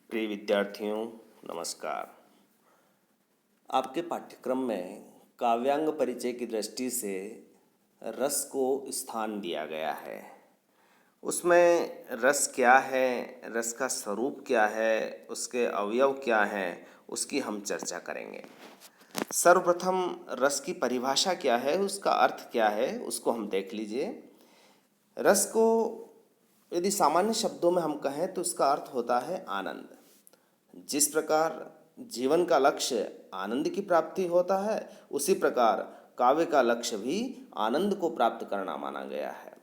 प्रिय विद्यार्थियों, नमस्कार। आपके पाठ्यक्रम में काव्यांग परिचय की दृष्टि से रस को स्थान दिया गया है। उसमें रस क्या है, रस का स्वरूप क्या है, उसके अवयव क्या हैं, उसकी हम चर्चा करेंगे। सर्वप्रथम रस की परिभाषा क्या है, उसका अर्थ क्या है, उसको हम देख लीजिए। रस को यदि सामान्य शब्दों में हम कहें तो इसका अर्थ होता है आनंद। जिस प्रकार जीवन का लक्ष्य आनंद की प्राप्ति होता है, उसी प्रकार काव्य का लक्ष्य भी आनंद को प्राप्त करना माना गया है।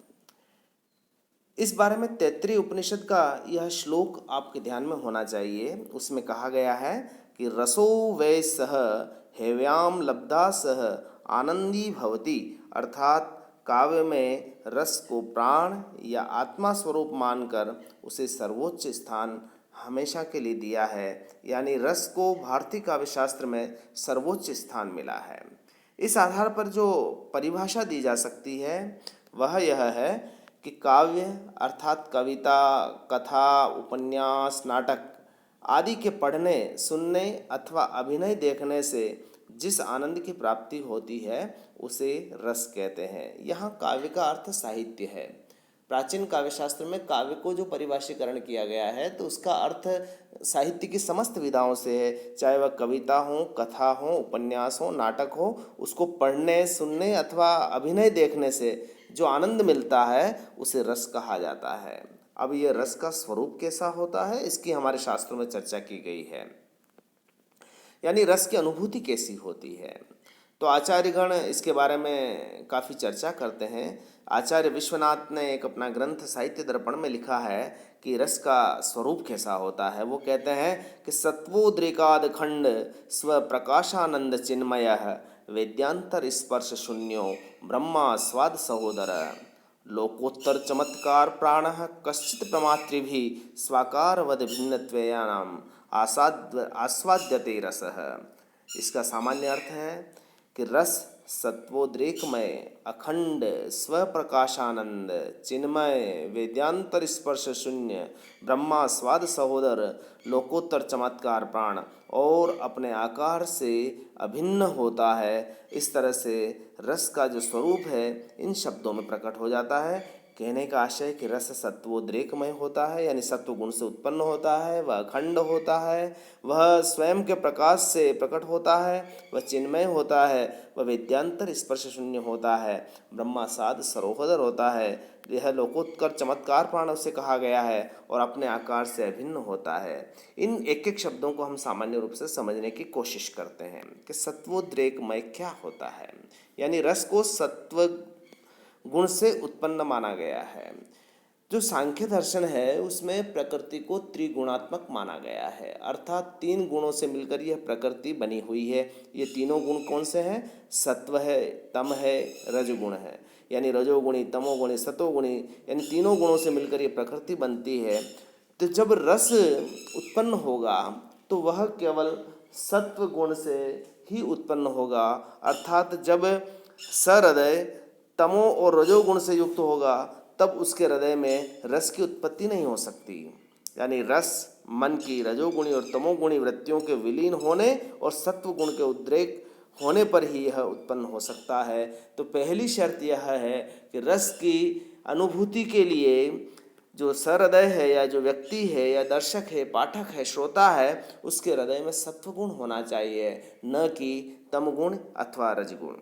इस बारे में तैत्तिरीय उपनिषद का यह श्लोक आपके ध्यान में होना चाहिए। उसमें कहा गया है कि रसो वै सह हेव्याम लब्धा सह आनंदी भवति, अर्थात काव्य में रस को प्राण या आत्मा स्वरूप मानकर उसे सर्वोच्च स्थान हमेशा के लिए दिया है। यानी रस को भारतीय काव्य शास्त्र में सर्वोच्च स्थान मिला है। इस आधार पर जो परिभाषा दी जा सकती है वह यह है कि काव्य अर्थात कविता, कथा, उपन्यास, नाटक आदि के पढ़ने, सुनने अथवा अभिनय देखने से जिस आनंद की प्राप्ति होती है उसे रस कहते हैं। यहाँ काव्य का अर्थ साहित्य है। प्राचीन काव्य शास्त्र में काव्य को जो परिभाषीकरण किया गया है तो उसका अर्थ साहित्य की समस्त विधाओं से है, चाहे वह कविता हो, कथा हो, उपन्यास हो, नाटक हो। उसको पढ़ने, सुनने अथवा अभिनय देखने से जो आनंद मिलता है उसे रस कहा जाता है। अब यह रस का स्वरूप कैसा होता है, इसकी हमारे शास्त्रों में चर्चा की गई है। यानी रस की अनुभूति कैसी होती है, तो आचार्यगण इसके बारे में काफ़ी चर्चा करते हैं। आचार्य विश्वनाथ ने एक अपना ग्रंथ साहित्य दर्पण में लिखा है कि रस का स्वरूप कैसा होता है। वो कहते हैं कि सत्वोद्रेकाद खंड स्व प्रकाशानंद चिन्मय वेद्यांतर स्पर्श शून्यो ब्रह्मा स्वाद सहोदर लोकोत्तर चमत्कार प्राण कश्चित प्रमातृभि स्वाकारवद भिन्नत्वेयानाम आस्वाद्यते रसः। इसका सामान्य अर्थ है कि रस सत्वोद्रेकमय, अखंड, स्वप्रकाशानंद, चिन्मय, वेद्यांतर स्पर्श शून्य, ब्रह्मा स्वाद सहोदर, लोकोत्तर चमत्कार प्राण और अपने आकार से अभिन्न होता है। इस तरह से रस का जो स्वरूप है इन शब्दों में प्रकट हो जाता है। कहने का आशय कि रस सत्वोद्रेकमय होता है, यानी सत्व गुण से उत्पन्न होता है, वह अखंड होता है, वह स्वयं के प्रकाश से प्रकट होता है, वह चिन्मय होता है, वह वेद्यांतर स्पर्श शून्य होता है, ब्रह्मासाद सरोहदर होता है, यह लोकोत्कर चमत्कार प्राण उसे कहा गया है और अपने आकार से अभिन्न होता है। इन एक एक शब्दों को हम सामान्य रूप से समझने की कोशिश करते हैं कि सत्वोद्रेकमय क्या होता है। यानी रस को सत्व गुण से उत्पन्न माना गया है। जो सांख्य दर्शन है उसमें प्रकृति को त्रिगुणात्मक माना गया है, अर्थात तीन गुणों से मिलकर यह प्रकृति बनी हुई है। ये तीनों गुण कौन से हैं? सत्व है, तम है, रजगुण है। यानी रजोगुणी, तमोगुणी, सतोगुणी, यानी तीनों गुणों से मिलकर ये प्रकृति बनती है। तो जब रस उत्पन्न होगा तो वह केवल सत्व गुण से ही उत्पन्न होगा, अर्थात जब सहृदय तमो और रजोगुण से युक्त होगा तब उसके हृदय में रस की उत्पत्ति नहीं हो सकती। यानी रस मन की रजोगुणी और तमोगुणी वृत्तियों के विलीन होने और सत्व गुण के उद्रेक होने पर ही यह उत्पन्न हो सकता है। तो पहली शर्त यह है कि रस की अनुभूति के लिए जो सहृदय है या जो व्यक्ति है या दर्शक है, पाठक है, श्रोता है, उसके हृदय में सत्वगुण होना चाहिए, न कि तमगुण अथवा रजगुण।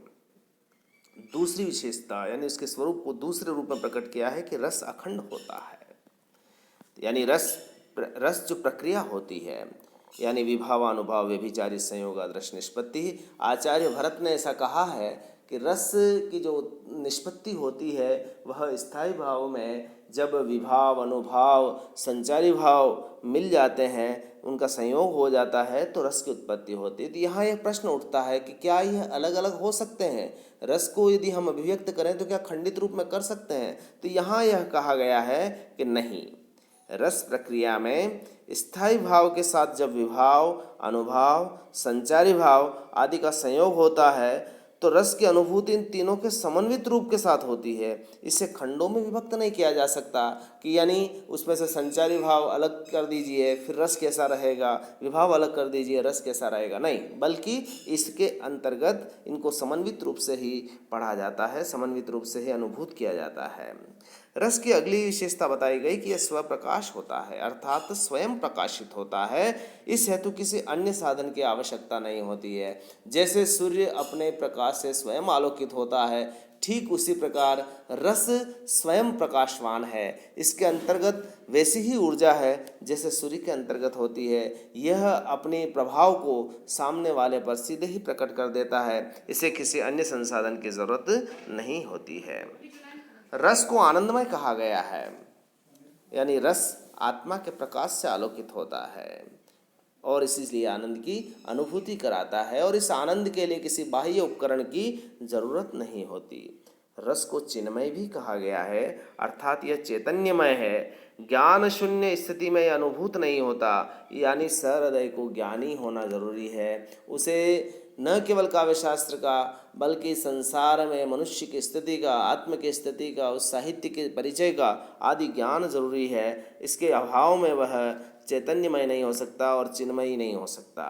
दूसरी विशेषता यानी उसके स्वरूप को दूसरे रूप में प्रकट किया है कि रस अखंड होता है। यानी रस जो प्रक्रिया होती है, यानी विभावानुभाव व्यभिचारी संयोग आदर्श निष्पत्ति। आचार्य भरत ने ऐसा कहा है कि रस की जो निष्पत्ति होती है वह स्थायी भाव में जब विभाव, अनुभाव, संचारी भाव मिल जाते हैं, उनका संयोग हो जाता है तो रस की उत्पत्ति होती है। तो यहाँ यह प्रश्न उठता है कि क्या यह अलग अलग हो सकते हैं? रस को यदि हम अभिव्यक्त करें तो क्या खंडित रूप में कर सकते हैं? तो यहाँ यह कहा गया है कि नहीं, रस प्रक्रिया में स्थायी भाव के साथ जब विभाव, अनुभाव, संचारी भाव आदि का संयोग होता है तो रस की अनुभूति इन तीनों के समन्वित रूप के साथ होती है। इसे खंडों में विभक्त नहीं किया जा सकता कि यानी उसमें से संचारी भाव अलग कर दीजिए फिर रस कैसा रहेगा, विभाव अलग कर दीजिए रस कैसा रहेगा, नहीं, बल्कि इसके अंतर्गत इनको समन्वित रूप से ही पढ़ा जाता है, समन्वित रूप से ही अनुभूत किया जाता है। रस की अगली विशेषता बताई गई कि यह स्वप्रकाश होता है, अर्थात स्वयं प्रकाशित होता है। इस हेतु किसी अन्य साधन की आवश्यकता नहीं होती है। जैसे सूर्य अपने प्रकाश से स्वयं आलोकित होता है, ठीक उसी प्रकार रस स्वयं प्रकाशवान है। इसके अंतर्गत वैसी ही ऊर्जा है जैसे सूर्य के अंतर्गत होती है। यह अपने प्रभाव को सामने वाले पर सीधे ही प्रकट कर देता है। इसे किसी अन्य संसाधन की जरूरत नहीं होती है। रस को आनंदमय कहा गया है, यानी रस आत्मा के प्रकाश से आलोकित होता है और इसलिए आनंद की अनुभूति कराता है और इस आनंद के लिए किसी बाह्य उपकरण की जरूरत नहीं होती। रस को चिन्मय भी कहा गया है, अर्थात यह चैतन्यमय है। ज्ञान शून्य स्थिति में यह अनुभूत नहीं होता, यानी सहृदय को ज्ञानी होना जरूरी है। उसे न केवल काव्य शास्त्र का बल्कि संसार में मनुष्य की स्थिति का, आत्म की स्थिति का, उस साहित्य के परिचय का आदि ज्ञान जरूरी है। इसके अभाव में वह चैतन्यमय नहीं हो सकता और चिन्मयी नहीं हो सकता।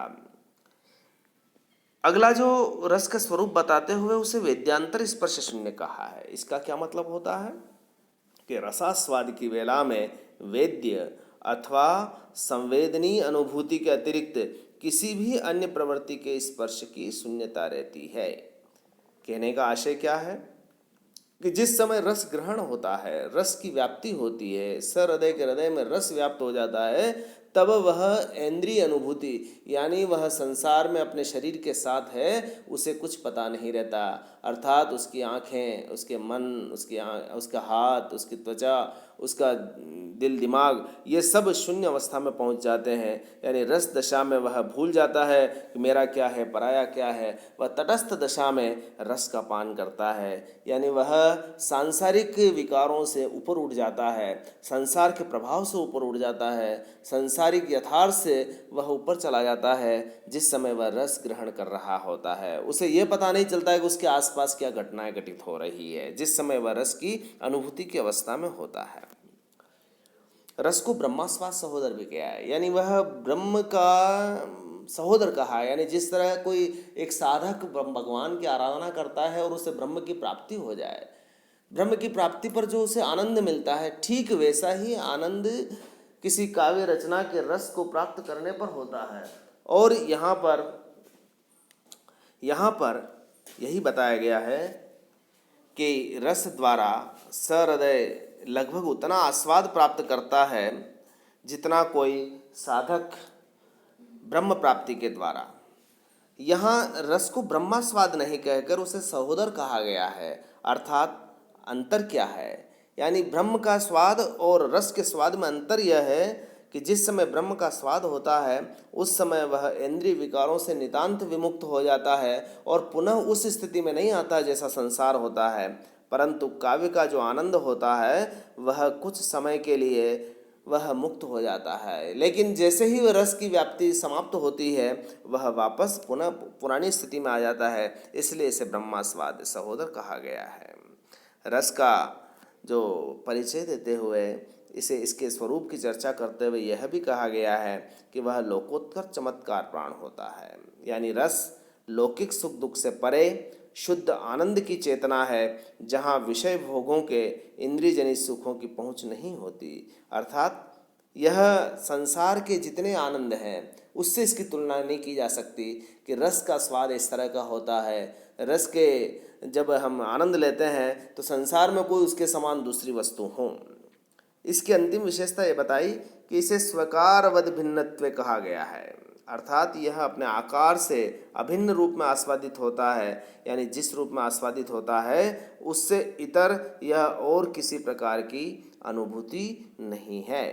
अगला जो रस का स्वरूप बताते हुए उसे वेद्यांतर स्पर्श शून्य कहा है। इसका क्या मतलब होता है कि रसास्वाद की वेला में वेद्य अथवा संवेदनीय अनुभूति के अतिरिक्त किसी भी अन्य प्रवृत्ति के स्पर्श की शून्यता रहती है। कहने का आशय क्या है कि जिस समय रस ग्रहण होता है, रस की व्याप्ति होती है, सहृदय के हृदय में रस व्याप्त हो जाता है, तब वह इंद्रिय अनुभूति यानी वह संसार में अपने शरीर के साथ है, उसे कुछ पता नहीं रहता। अर्थात उसकी आँखें, उसके मन, उसका हाथ, उसकी त्वचा, उसका दिल दिमाग, ये सब शून्य अवस्था में पहुंच जाते हैं। यानी रस दशा में वह भूल जाता है कि मेरा क्या है, पराया क्या है। वह तटस्थ दशा में रस का पान करता है, यानी वह सांसारिक विकारों से ऊपर उठ जाता है, संसार के प्रभाव से ऊपर उठ जाता है, सांसारिक यथार्थ से वह ऊपर चला जाता है। जिस समय वह रस ग्रहण कर रहा होता है उसे यह पता नहीं चलता है कि उसके आसपास क्या घटनाएं घटित हो रही है, जिस समय वह रस की अनुभूति की अवस्था में होता है। रस को ब्रह्मास्वाद सहोदर भी कहा है, यानी वह ब्रह्म का सहोदर कहा है। यानी जिस तरह कोई एक साधक भगवान की आराधना करता है और उसे ब्रह्म की प्राप्ति हो जाए, ब्रह्म की प्राप्ति पर जो उसे आनंद मिलता है, ठीक वैसा ही आनंद किसी काव्य रचना के रस को प्राप्त करने पर होता है। और यहाँ पर यही बताया गया है कि रस द्वारा सहृदय लगभग उतना आस्वाद प्राप्त करता है जितना कोई साधक ब्रह्म प्राप्ति के द्वारा। यहाँ रस को ब्रह्मास्वाद नहीं कहकर उसे सहोदर कहा गया है। अर्थात अंतर क्या है, यानी ब्रह्म का स्वाद और रस के स्वाद में अंतर यह है कि जिस समय ब्रह्म का स्वाद होता है उस समय वह इंद्रिय विकारों से नितांत विमुक्त हो जाता है और पुनः उस स्थिति में नहीं आता जैसा संसार होता है। परंतु काव्य का जो आनंद होता है वह कुछ समय के लिए वह मुक्त हो जाता है, लेकिन जैसे ही वह रस की व्याप्ति समाप्त होती है वह वापस पुनः पुरानी स्थिति में आ जाता है। इसलिए इसे ब्रह्मास्वाद सहोदर कहा गया है। रस का जो परिचय देते हुए इसे इसके स्वरूप की चर्चा करते हुए यह भी कहा गया है कि वह लोकोत्तर चमत्कार प्राण होता है। यानी रस लौकिक सुख दुख से परे शुद्ध आनंद की चेतना है, जहाँ विषय भोगों के इंद्रिय जनित सुखों की पहुँच नहीं होती। अर्थात यह संसार के जितने आनंद हैं उससे इसकी तुलना नहीं की जा सकती कि रस का स्वाद इस तरह का होता है। रस के जब हम आनंद लेते हैं तो संसार में कोई उसके समान दूसरी वस्तु हो। इसकी अंतिम विशेषता ये बताई कि इसे स्वकारवद भिन्नत्व कहा गया है, अर्थात यह अपने आकार से अभिन्न रूप में आस्वादित होता है। यानी जिस रूप में आस्वादित होता है उससे इतर यह और किसी प्रकार की अनुभूति नहीं है।